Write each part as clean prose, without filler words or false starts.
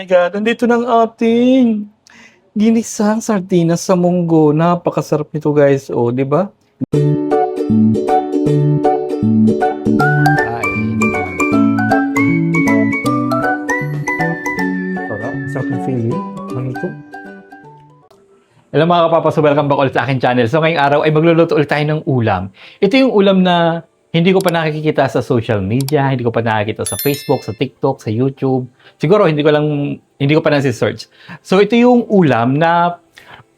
My God, nandito ng ating ginisang sardinas sa munggo. Napakasarap nito, guys. O, di ba? Ay. Sarap. Sarap ng feeling. Ano ito? Hello mga kapapas, so welcome back ulit sa aking channel. So ngayong araw ay magluluto ulit tayo ng ulam. Ito yung ulam na hindi ko pa nakikita sa social media, hindi ko pa nakikita sa Facebook, sa TikTok, sa YouTube. Siguro hindi ko pa nasi-search. So ito yung ulam na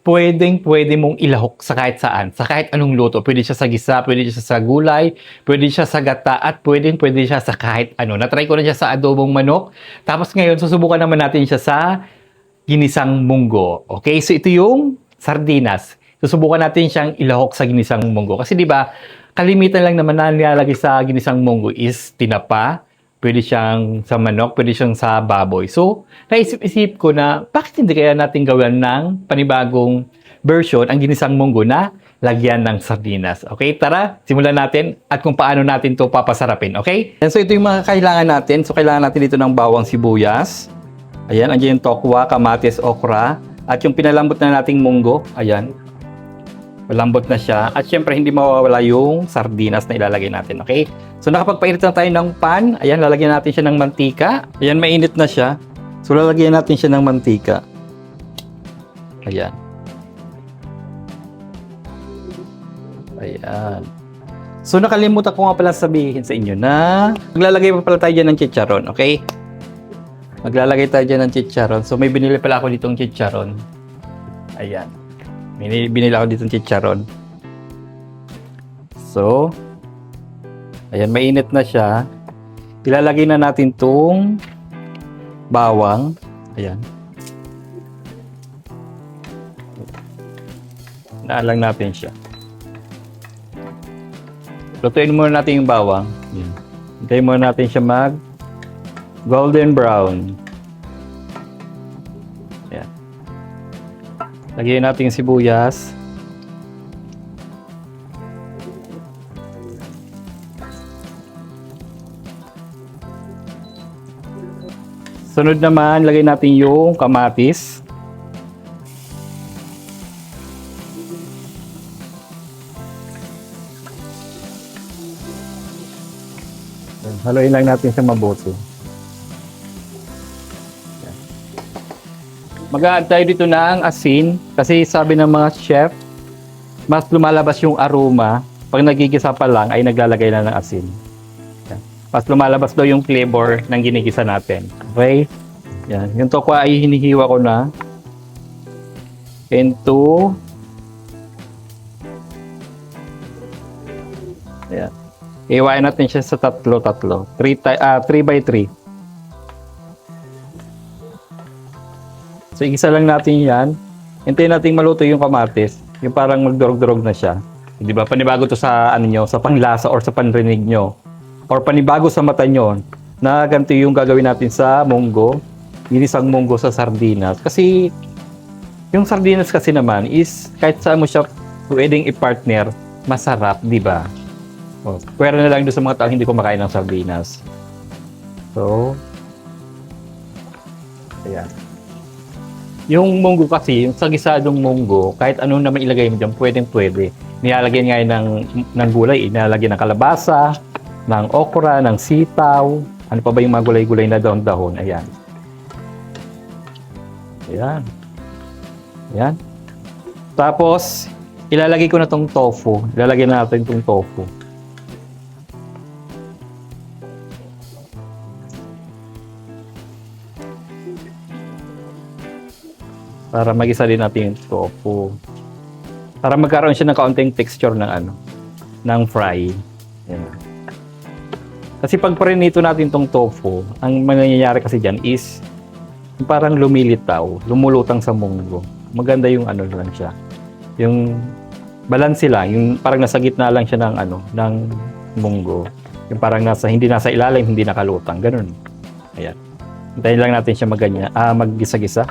pwede mong ilahok sa kahit saan, sa kahit anong luto. Pwede siya sa gisa, pwede siya sa gulay, pwede siya sa gata, at pwede siya sa kahit ano. Na-try ko na siya sa adobong manok. Tapos ngayon, susubukan naman natin siya sa ginisang munggo. Okay? So ito yung sardinas. Susubukan natin siyang ilahok sa ginisang munggo. Kasi di ba, kalimitan lang naman na nilalagay sa ginisang munggo is tinapa, pwede siyang sa manok, pwede siyang sa baboy. So, naisip-isip ko na bakit hindi kaya natin gawin ng panibagong version ang ginisang munggo na lagyan ng sardinas. Okay, tara, simulan natin at kung paano natin to papasarapin. Okay? And so, ito yung mga kailangan natin. So, kailangan natin dito ng bawang sibuyas. Ayan, andyan yung tokwa, kamatis, okra. At yung pinalambot na nating munggo. Ayan. Malambot na siya. At syempre, hindi mawawala yung sardinas na ilalagay natin. Okay? So, nakapagpainit na tayo ng pan. Ayan, lalagyan natin siya ng mantika. Ayan, mainit na siya. So, lalagyan natin siya ng mantika. Ayan. Ayan. So, nakalimutan ko nga pala sabihin sa inyo na maglalagay pa pala tayo dyan ng chicharon. Okay? Maglalagay tayo dyan ng chicharon. So, may binili pala ako ditong chicharon. Ayan. Binili ako ditong chicharon. So, ayan, mainit na siya. Ilalagay na natin tong bawang. Ayan. Naalang natin siya. Lutuin muna natin yung bawang. Ayan. Hintayin muna natin siya mag golden brown. Ayan. Lagyan natin yung sibuyas. Sunod naman, lagay natin yung kamatis. Haluin lang natin siya mabuti. Mag-a-add tayo dito ng asin kasi sabi ng mga chef, mas lumalabas yung aroma pag nagigisa pa lang ay naglalagay na ng asin. Mas lumalabas daw yung flavor ng ginigisa natin. Okay? Yan. Yung tokwa ay hinihiwa ko na into ayan. Iwain natin siya sa tatlo. 3x3. So, igisa lang natin yan. Hintayin natin maluto yung kamatis. Yung parang magdurog-durog na siya. Di ba? Panibago to sa ano nyo, sa panglasa or sa panrinig nyo. Or panibago sa mata nyo na ganito yung gagawin natin sa munggo. Ginisang munggo sa sardinas. Kasi yung sardinas kasi naman is kahit saan mo siya pwedeng i-partner, masarap, di ba? Oh, pwera na lang doon sa mga taong hindi kumakain ng sardinas. So, ayan. Yung munggo kasi, yung sagisadong munggo, kahit ano naman ilagay mo dyan, pwede. Nilalagyan nga ng gulay, nilalagyan ng kalabasa, ng okra, ng sitaw, ano pa ba yung mga gulay-gulay na dahon-dahon. Ayan. Ayan. Ayan. Tapos, ilalagay ko na tong tofu. Ilalagay na natin tong tofu. Para magisa din natin yung tofu. Para magkaroon siya ng kaunting texture ng ng fry. Ayan. Kasi pag parinito natin tong tofu, ang mangyayari kasi dyan is parang lumilitaw, lumulutang sa munggo. Maganda yung lang siya. Yung balance lang, yung parang nasa gitna lang siya ng munggo. Yung parang hindi nasa ilalim, hindi nakalutang, ganun. Ayan. Hintayin lang natin siya maggisa-gisa.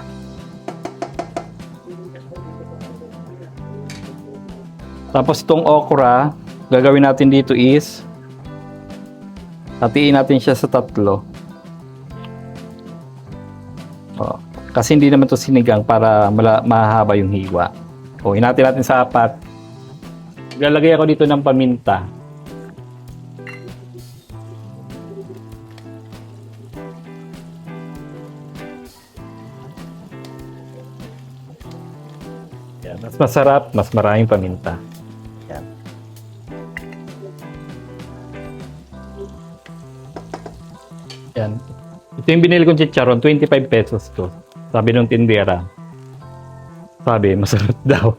Tapos itong okra, gagawin natin dito is hatiin natin siya sa 3. Oh, kasi hindi naman to sinigang para mahaba yung hiwa. O, hinati natin sa apat. Lalagay ako dito ng paminta. Yan, mas masarap, mas maraming paminta. Yan. Yan. Ito yung binili kong chicharon, 25 pesos to. Sabi nung tindera. Sabi, masarap daw.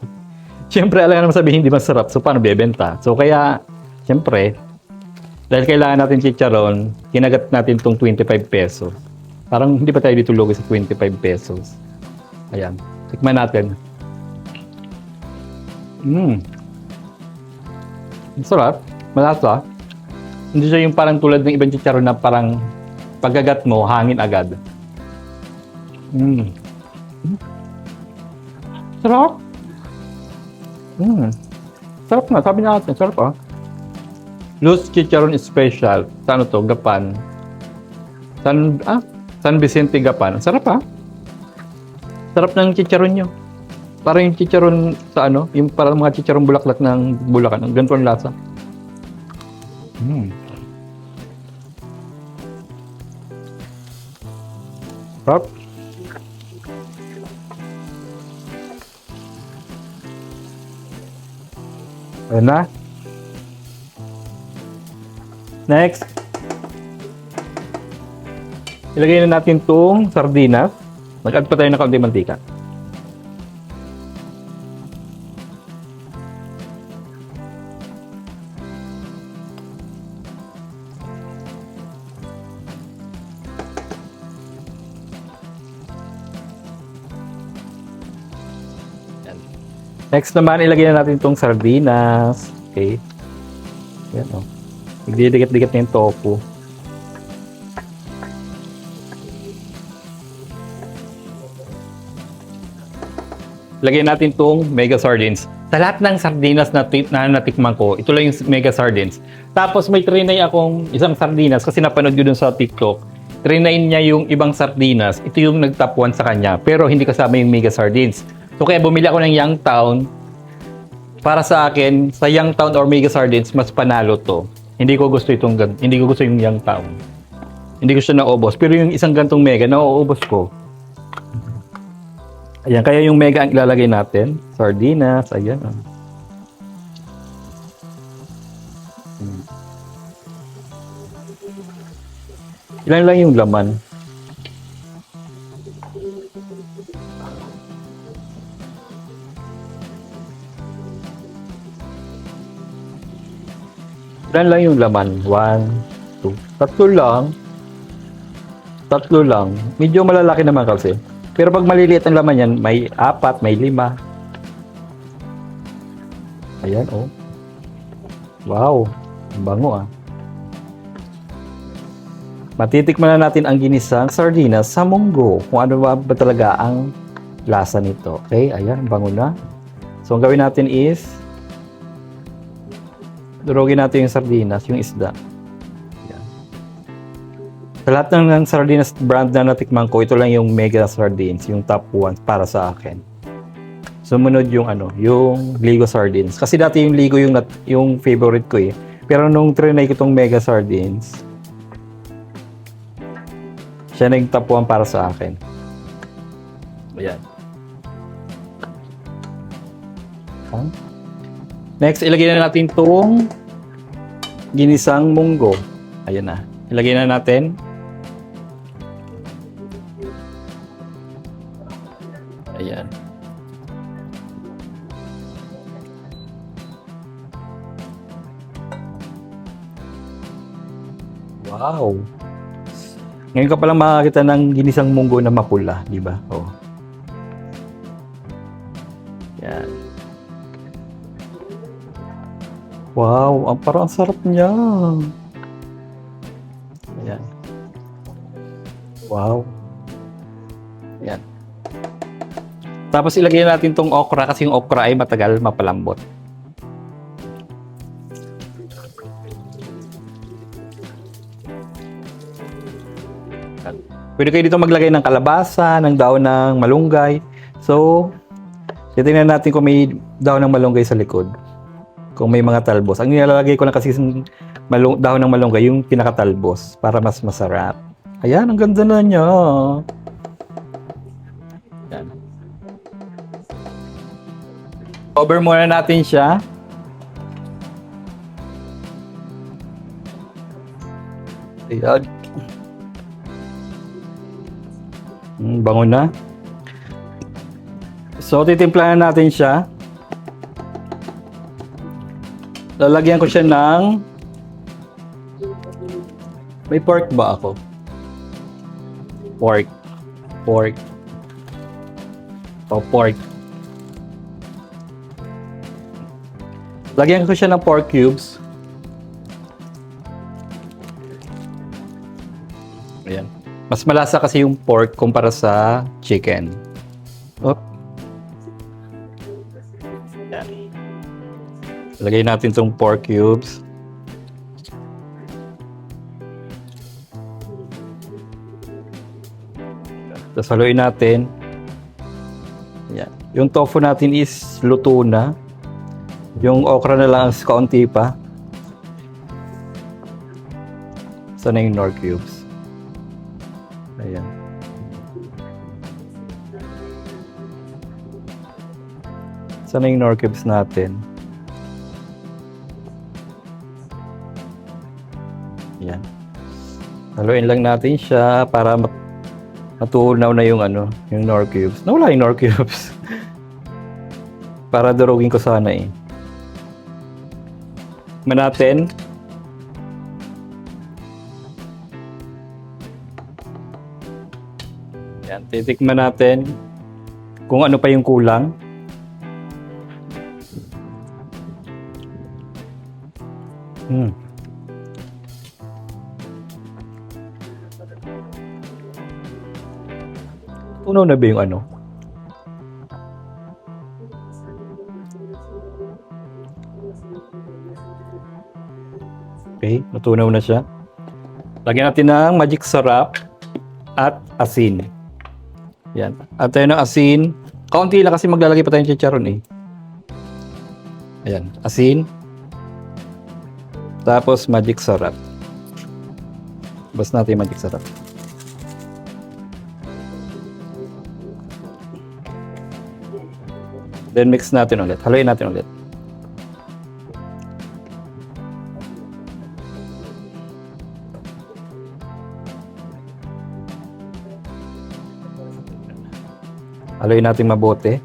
Siyempre, alam naman sabihin hindi masarap. So, paano bebenta? So, kaya, siyempre, dahil kailangan natin chicharon, kinagat natin tong 25 pesos. Parang hindi pa tayo dito lugi sa 25 pesos. Ayan. Tikman natin. Masarap. Malasa. Hindi siya yung parang tulad ng ibang chicharon na parang pagkagat mo, hangin agad. Sarap. Sarap nga. Sabi natin, sarap ah. Loose Chicharon Special. Sa ano to? Gapan. San Vicente Gapan. Sarap ah. Sarap ng chicharon nyo. Parang yung chicharon sa ano, yung parang mga chicharon bulaklak ng Bulacan. Ganito ang lasa. Sarap. Ayan na. Next. Ilagay na natin itong sardinas. Mag-add pa tayo ng kaunting mantika. Next naman, ilagay na natin itong sardinas. Okay. Yan o. Nagdidikit-dikit na yung tofu. Lagyan natin itong mega sardines. Sa lahat ng sardinas na natikman ko, ito lang yung mega sardines. Tapos may trinay akong isang sardinas kasi napanood ko dun sa TikTok. Trinay niya yung ibang sardinas. Ito yung nag-top 1 sa kanya. Pero hindi kasama yung mega sardines. So kaya bumili ako ng Youngstown. Para sa akin, sa Youngstown or Mega Sardines, mas panalo to. Hindi ko gusto yung Youngstown. Hindi ko siya naubos. Pero yung isang gantong Mega, nauubos ko. Ayan, kaya yung Mega ang ilalagay natin. Sardinas, ayan. Ilan lang yung laman. Ilan lang yung laman? 1, 2. Tatlo lang. Tatlo lang. Medyo malalaki naman kasi. Pero pag maliliit ang laman yan, may 4, may 5. Ayan, oh. Wow. Ang bango, ah. Matitikman na natin ang ginisang sardinas sa munggo. Kung ano ba talaga ang lasa nito. Okay, ayan. Ang bango na. So, ang gawin natin is durugin natin yung sardinas, yung isda. Yan. Sa lahat ng sardinas brand na natikman ko, ito lang yung mega sardines, yung top 1 para sa akin. Sumunod yung yung Ligo sardines. Kasi dati yung Ligo yung favorite ko eh. Pero nung trinay ko itong mega sardines, siya na yung top 1 para sa akin. Ayan. Next, ilagay na natin itong ginisang munggo. Ayan na. Ilagay na natin. Ayan. Wow. Ngayon ka palang makakita ng ginisang munggo na mapula, di ba? Oh. Yan. Wow, parang sarap niya. Ayan. Wow. Ayan. Tapos ilagay natin tong okra kasi yung okra ay matagal mapalambot. Pwede kayo dito maglagay ng kalabasa, ng daon ng malunggay. So, titingnan natin kung may daon ng malunggay sa likod. Kung may mga talbos. Ang nilalagay ko lang kasi daon ng malunggay, yung pinakatalbos, para mas masarap. Ayan, ang ganda na niya. Ayan. Cover muna natin siya. Ayan. Bango na. So, titimplahan natin siya. Lalagyan ko siya ng... May pork ba ako? Pork. Pork. Pork. Lagyan ko siya ng pork cubes. Ayan. Mas malasa kasi yung pork kumpara sa chicken. Op. Ayan. Lagay natin itong pork cubes. Tapos haluin natin. Ayan. Yung tofu natin is luto na. Yung okra na lang kaunti pa. Sana yung nor cubes. Ayan. Sana yung nor cubes natin. Ayan. Haluin lang natin siya para matunaw na yung yung nor cubes. Nawala yung nor cubes. Para durugin ko sana eh. Tikman natin. Ayan, titikman natin kung ano pa yung kulang. Tunaw na ba yung Okay, natunaw na siya. Lagyan natin ng magic sarap at asin. Yan. At tayo ng asin. Kaunti lang kasi maglalagay pa tayong chicharon eh. Ayan, asin. Tapos magic sarap. Bas natin yung magic sarap. Then mix natin ulit. Haluin natin ulit. Haluin natin mabuti.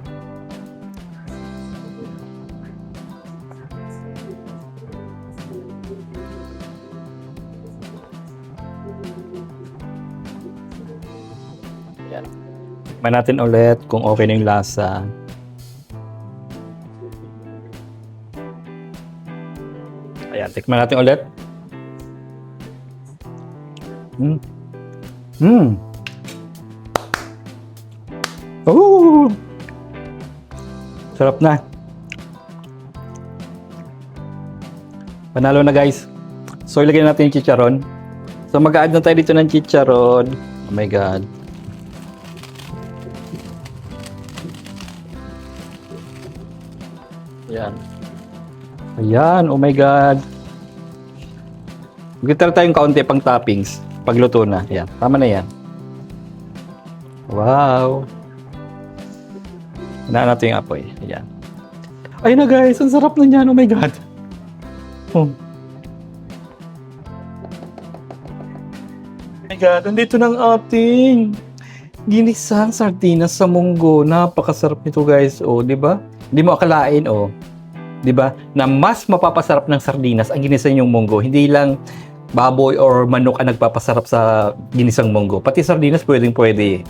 Yan. Tikman natin ulit kung okay na yung lasa. Ayan, tikman natin ulit. Oh! Sarap na. Panalo na guys. So ilagay natin yung chicharon. So mag-add na tayo dito ng chicharon. Oh my god. Ayan. Ayan, oh my god. Magkita tayong kaunti pang toppings. Pagluto na. Ayan, tama na yan. Wow. Hinaan natin yung apoy. Ayan. Ayun na guys, ang sarap na niyan. Oh my god. Oh. Oh my god, andito ng ating ginisang sardinas sa munggo. Napakasarap nito guys. Oh, di ba? Hindi mo akalain, oh. 'Di ba? Na mas mapapasarap ng sardinas ang ginisang yung munggo. Hindi lang baboy or manok ang nagpapasarap sa ginisang munggo. Pati sardinas pwedeng-pwede.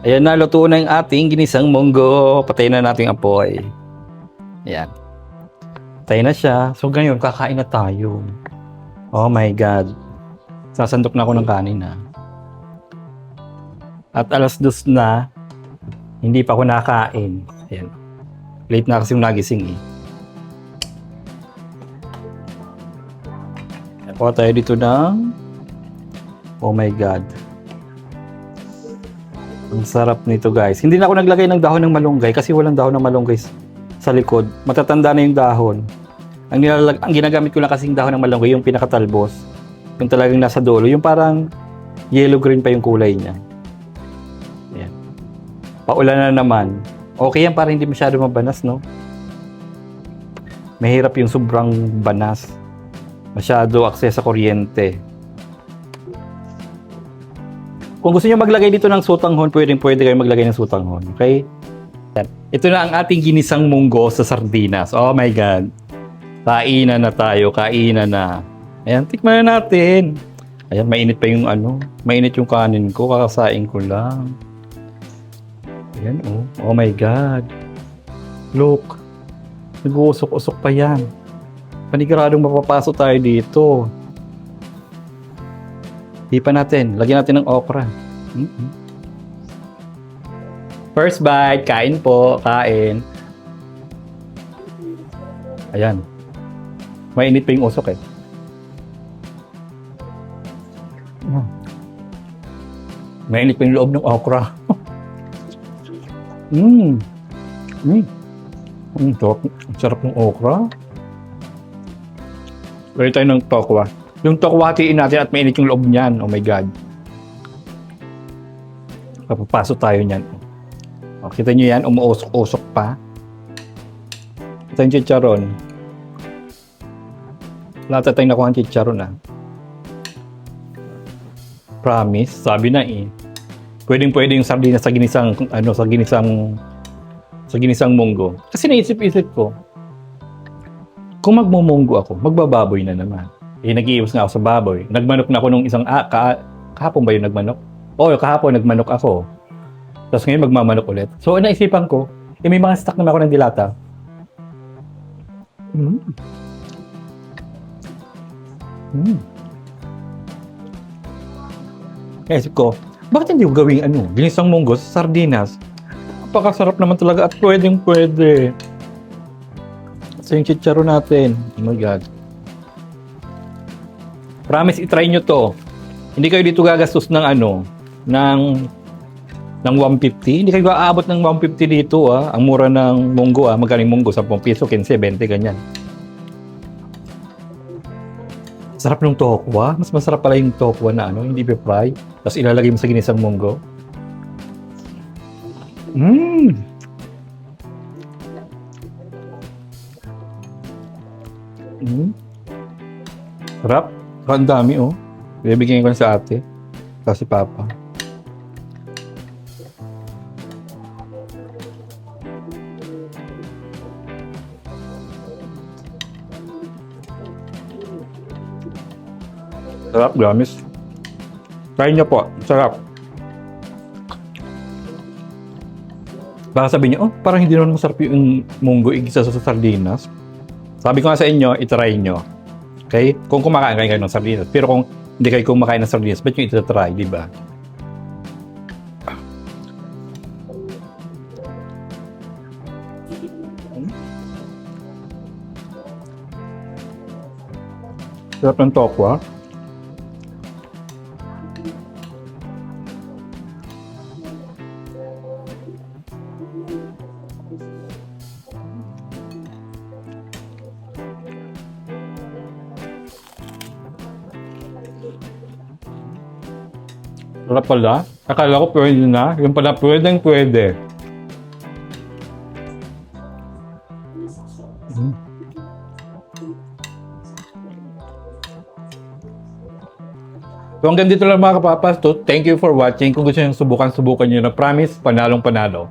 Ayan na, luto na yung ating ginisang munggo. Patayin na natin ang apoy. Ayan. Patayin na siya. So ngayon, kakain na tayo. Oh my God. Sasandok na ako ng kanin na. At 2:00 na, hindi pa ako nakain. Ayan. Late na kasi yung nagising eh. Kuha tayo dito ng Oh my God. Ang sarap nito guys. Hindi na ako naglagay ng dahon ng malunggay kasi walang dahon ng malunggay sa likod. Matatanda na yung dahon. Ang ginagamit ko lang kasing dahon ng malunggay yung pinakatalbos. Yung talagang nasa dulo. Yung parang yellow-green pa yung kulay niya. Ayan. Paulan na naman. Okay yan para hindi masyado mabanas, no? Mahirap yung sobrang banas. Masyado access sa kuryente. Kung gusto niyo maglagay dito ng sutanghon, pwede kayo maglagay ng sutanghon. Okay? Ito na ang ating ginisang munggo sa sardinas. Oh my God. Kainan na tayo. Kainan na. Ayan, tikman na natin. Ayan, mainit pa yung mainit yung kanin ko. Kakasain ko lang. Ayan, oh. Oh my God. Look. Nag-uusok-usok pa yan. Paniguradong mapapasok tayo dito. Hipa natin. Lagyan natin ng okra. First bite. Kain po. Kain. Ayan. Mainit pa yung usok eh. Mainit pa yung loob ng okra. Sarap ng okra. Lagyan tayo ng tokwa. Yung tokwa, hatiin natin at mainit yung loob niyan. Oh my God. Papapasok tayo niyan. O, kita nyo yan, umuusok-usok pa. Ito yung chicharon. Lahat tayong nakuha ang chicharon Promise, sabi na eh. Pwedeng yung sardinas sa ginisang, sa ginisang munggo. Kasi naisip-isip ko, kung magmumunggo ako, magbababoy na naman. Nag-iiwas nga ako sa baboy. Nagmanok na ako nung isang, kahapon ba yung nagmanok? Oo, kahapon nagmanok ako. Tapos ngayon magmamanok ulit. So, naisipan ko, may mga stock naman ako ng dilata. Naisip ko, bakit hindi ko gawing ginisang munggo sa sardinas? Napakasarap naman talaga at pwede. So, yung chicharon natin. Oh my God. Promise, itry nyo to. Hindi kayo dito gagastos ng ng 150. Hindi kayo aabot ng 150 dito Ang mura ng munggo Magaling munggo, 10 piso, 15, 20, ganyan. Sarap ng tokwa. Mas masarap pala yung tokwa na hindi pa-fry. Tapos ilalagay mo sa ginisang munggo. Sarap. Ang dami Bibigyan ko na sa ate. Tapos si Papa. Sarap, gamis. Try nyo po. Sarap. Baka sabihin nyo, parang hindi naman masarap yung munggo igisa sa sardinas. Sabi ko nga sa inyo, itry nyo. Okay? Kung kumakain kayo ng sardinas. Pero kung hindi kayo kumakain ng sardinas, ba't nyo itatry, di ba? Sarap ng tokwa. Sarap pala. Akala ko pwede na. Yung pala pwede. So hanggang dito lang mga kapapas. Thank you for watching. Kung gusto nyo subukan nyo na, promise, panalong panalo.